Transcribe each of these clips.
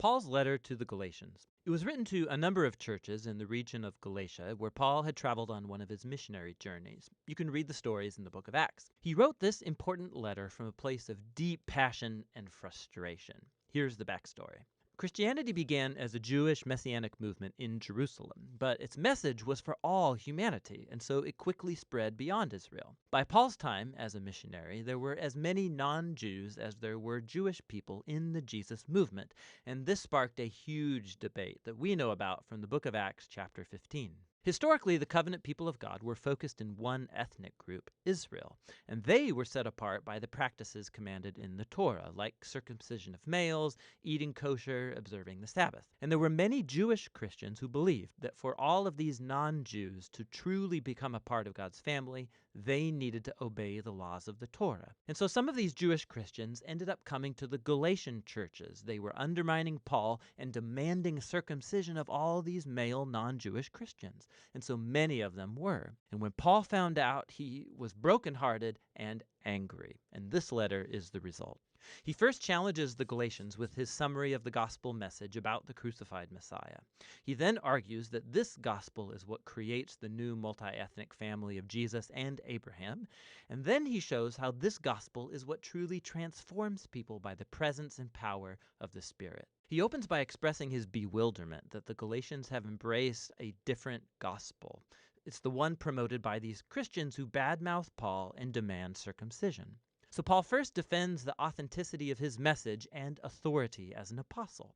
Paul's letter to the Galatians. It was written to a number of churches in the region of Galatia where Paul had traveled on one of his missionary journeys. You can read the stories in the book of Acts. He wrote this important letter from a place of deep passion and frustration. Here's the backstory. Christianity began as a Jewish messianic movement in Jerusalem, but its message was for all humanity, and so it quickly spread beyond Israel. By Paul's time as a missionary, there were as many non-Jews as there were Jewish people in the Jesus movement, and this sparked a huge debate that we know about from the book of Acts chapter 15. Historically, the covenant people of God were focused in one ethnic group, Israel, and they were set apart by the practices commanded in the Torah, like circumcision of males, eating kosher, observing the Sabbath. And there were many Jewish Christians who believed that for all of these non-Jews to truly become a part of God's family, they needed to obey the laws of the Torah. And so some of these Jewish Christians ended up coming to the Galatian churches. They were undermining Paul and demanding circumcision of all these male non-Jewish Christians. And so many of them were. And when Paul found out, he was brokenhearted and angry. And this letter is the result. He first challenges the Galatians with his summary of the gospel message about the crucified Messiah. He then argues that this gospel is what creates the new multi-ethnic family of Jesus and Abraham. And then he shows how this gospel is what truly transforms people by the presence and power of the Spirit. He opens by expressing his bewilderment that the Galatians have embraced a different gospel. It's the one promoted by these Christians who badmouth Paul and demand circumcision. So Paul first defends the authenticity of his message and authority as an apostle.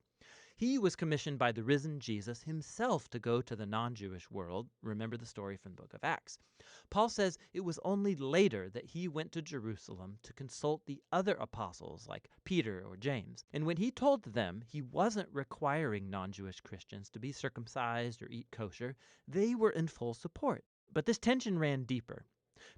He was commissioned by the risen Jesus himself to go to the non-Jewish world. Remember the story from the book of Acts. Paul says it was only later that he went to Jerusalem to consult the other apostles like Peter or James. And when he told them he wasn't requiring non-Jewish Christians to be circumcised or eat kosher, they were in full support. But this tension ran deeper.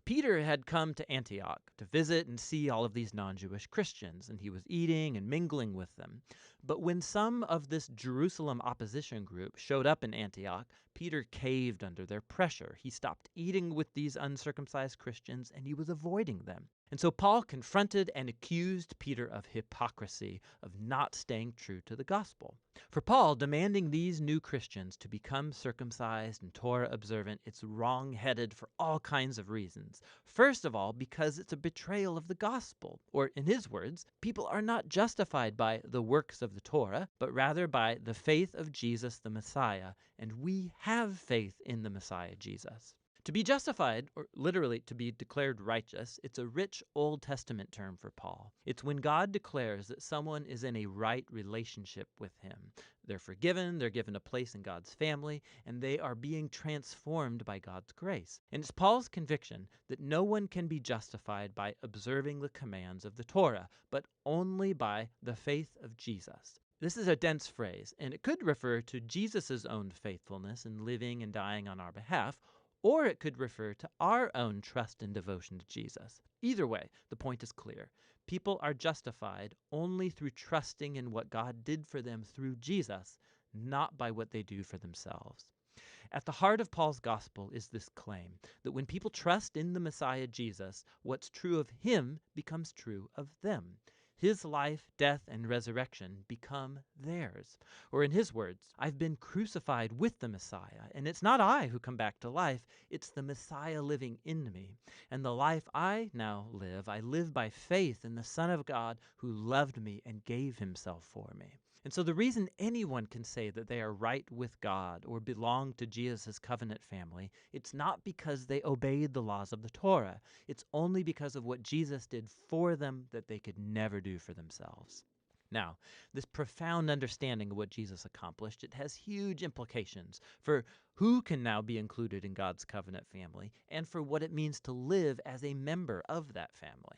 Peter had come to Antioch to visit and see all of these non-Jewish Christians, and he was eating and mingling with them. But when some of this Jerusalem opposition group showed up in Antioch, Peter caved under their pressure. He stopped eating with these uncircumcised Christians, and he was avoiding them. And so Paul confronted and accused Peter of hypocrisy, of not staying true to the gospel. For Paul, demanding these new Christians to become circumcised and Torah observant, it's wrong-headed for all kinds of reasons. First of all, because it's a betrayal of the gospel. Or in his words, people are not justified by the works of the Torah, but rather by the faith of Jesus the Messiah. And we have faith in the Messiah Jesus. To be justified, or literally to be declared righteous, it's a rich Old Testament term for Paul. It's when God declares that someone is in a right relationship with him. They're forgiven, they're given a place in God's family, and they are being transformed by God's grace. And it's Paul's conviction that no one can be justified by observing the commands of the Torah, but only by the faith of Jesus. This is a dense phrase, and it could refer to Jesus' own faithfulness in living and dying on our behalf, or it could refer to our own trust and devotion to Jesus. Either way, the point is clear. People are justified only through trusting in what God did for them through Jesus, not by what they do for themselves. At the heart of Paul's gospel is this claim that when people trust in the Messiah Jesus, what's true of him becomes true of them. His life, death, and resurrection become theirs. Or in his words, I've been crucified with the Messiah, and it's not I who come back to life, it's the Messiah living in me. And the life I now live, I live by faith in the Son of God who loved me and gave himself for me. And so the reason anyone can say that they are right with God or belong to Jesus' covenant family, it's not because they obeyed the laws of the Torah. It's only because of what Jesus did for them that they could never do for themselves. Now, this profound understanding of what Jesus accomplished, it has huge implications for who can now be included in God's covenant family and for what it means to live as a member of that family.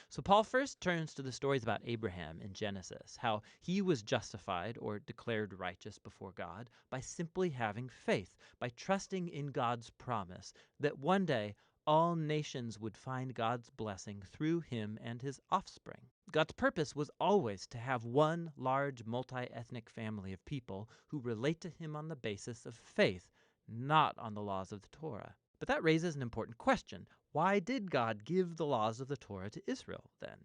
So Paul first turns to the stories about Abraham in Genesis, how he was justified or declared righteous before God by simply having faith, by trusting in God's promise that one day all nations would find God's blessing through him and his offspring. God's purpose was always to have one large multi-ethnic family of people who relate to him on the basis of faith, not on the laws of the Torah. But that raises an important question. Why did God give the laws of the Torah to Israel then?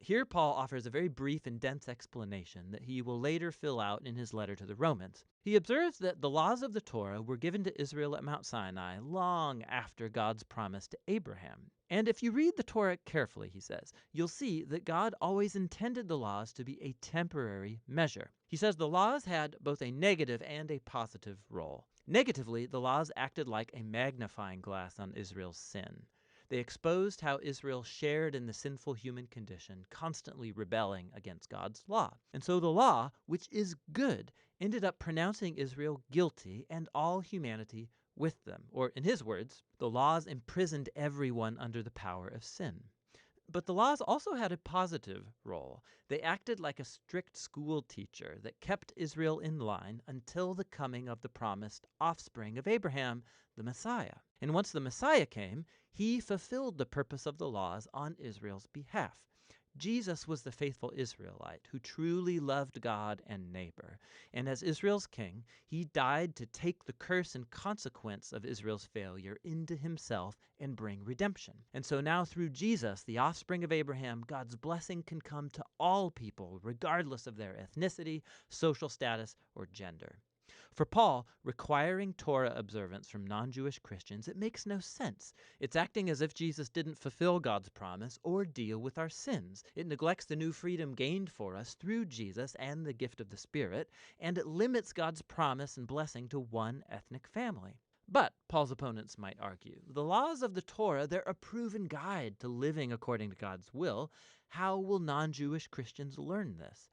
Here, Paul offers a very brief and dense explanation that he will later fill out in his letter to the Romans. He observes that the laws of the Torah were given to Israel at Mount Sinai long after God's promise to Abraham. And if you read the Torah carefully, he says, you'll see that God always intended the laws to be a temporary measure. He says the laws had both a negative and a positive role. Negatively, the laws acted like a magnifying glass on Israel's sin. They exposed how Israel shared in the sinful human condition, constantly rebelling against God's law. And so the law, which is good, ended up pronouncing Israel guilty and all humanity with them. Or in his words, the laws imprisoned everyone under the power of sin. But the laws also had a positive role. They acted like a strict school teacher that kept Israel in line until the coming of the promised offspring of Abraham, the Messiah. And once the Messiah came, he fulfilled the purpose of the laws on Israel's behalf. Jesus was the faithful Israelite who truly loved God and neighbor. And as Israel's king, he died to take the curse and consequence of Israel's failure into himself and bring redemption. And so now through Jesus, the offspring of Abraham, God's blessing can come to all people, regardless of their ethnicity, social status, or gender. For Paul, requiring Torah observance from non-Jewish Christians, it makes no sense. It's acting as if Jesus didn't fulfill God's promise or deal with our sins. It neglects the new freedom gained for us through Jesus and the gift of the Spirit, and it limits God's promise and blessing to one ethnic family. But, Paul's opponents might argue, the laws of the Torah, they're a proven guide to living according to God's will. How will non-Jewish Christians learn this?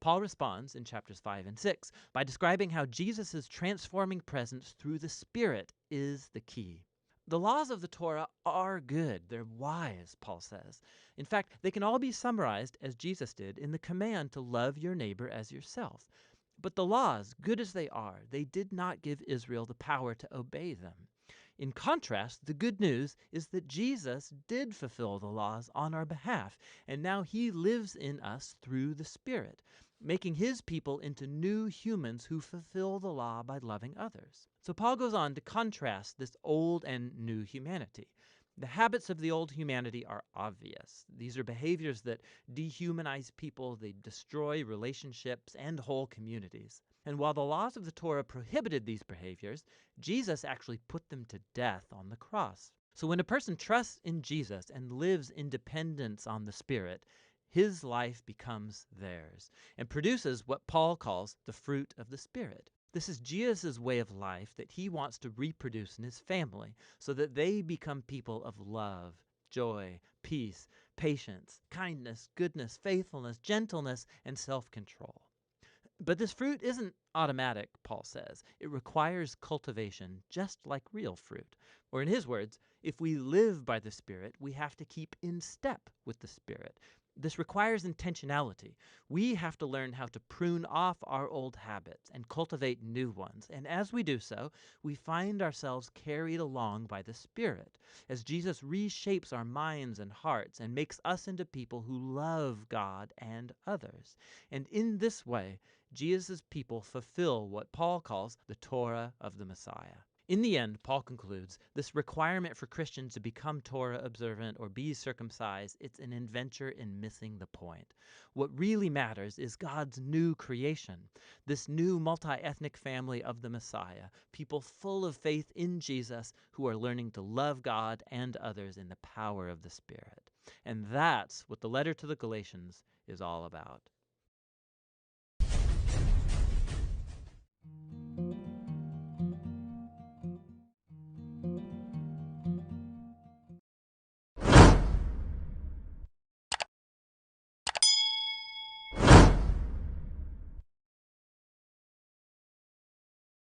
Paul responds in chapters 5 and 6 by describing how Jesus' transforming presence through the Spirit is the key. The laws of the Torah are good. They're wise, Paul says. In fact, they can all be summarized, as Jesus did, in the command to love your neighbor as yourself. But the laws, good as they are, they did not give Israel the power to obey them. In contrast, the good news is that Jesus did fulfill the laws on our behalf, and now he lives in us through the Spirit, making his people into new humans who fulfill the law by loving others. So Paul goes on to contrast this old and new humanity. The habits of the old humanity are obvious. These are behaviors that dehumanize people, they destroy relationships and whole communities. And while the laws of the Torah prohibited these behaviors, Jesus actually put them to death on the cross. So when a person trusts in Jesus and lives in dependence on the Spirit, his life becomes theirs and produces what Paul calls the fruit of the Spirit. This is Jesus' way of life that he wants to reproduce in his family so that they become people of love, joy, peace, patience, kindness, goodness, faithfulness, gentleness, and self-control. But this fruit isn't automatic, Paul says. It requires cultivation, just like real fruit. Or in his words, if we live by the Spirit, we have to keep in step with the Spirit. This requires intentionality. We have to learn how to prune off our old habits and cultivate new ones. And as we do so, we find ourselves carried along by the Spirit, as Jesus reshapes our minds and hearts and makes us into people who love God and others. And in this way, Jesus' people fulfill what Paul calls the Torah of the Messiah. In the end, Paul concludes, this requirement for Christians to become Torah observant or be circumcised, it's an adventure in missing the point. What really matters is God's new creation, this new multi-ethnic family of the Messiah, people full of faith in Jesus who are learning to love God and others in the power of the Spirit. And that's what the letter to the Galatians is all about.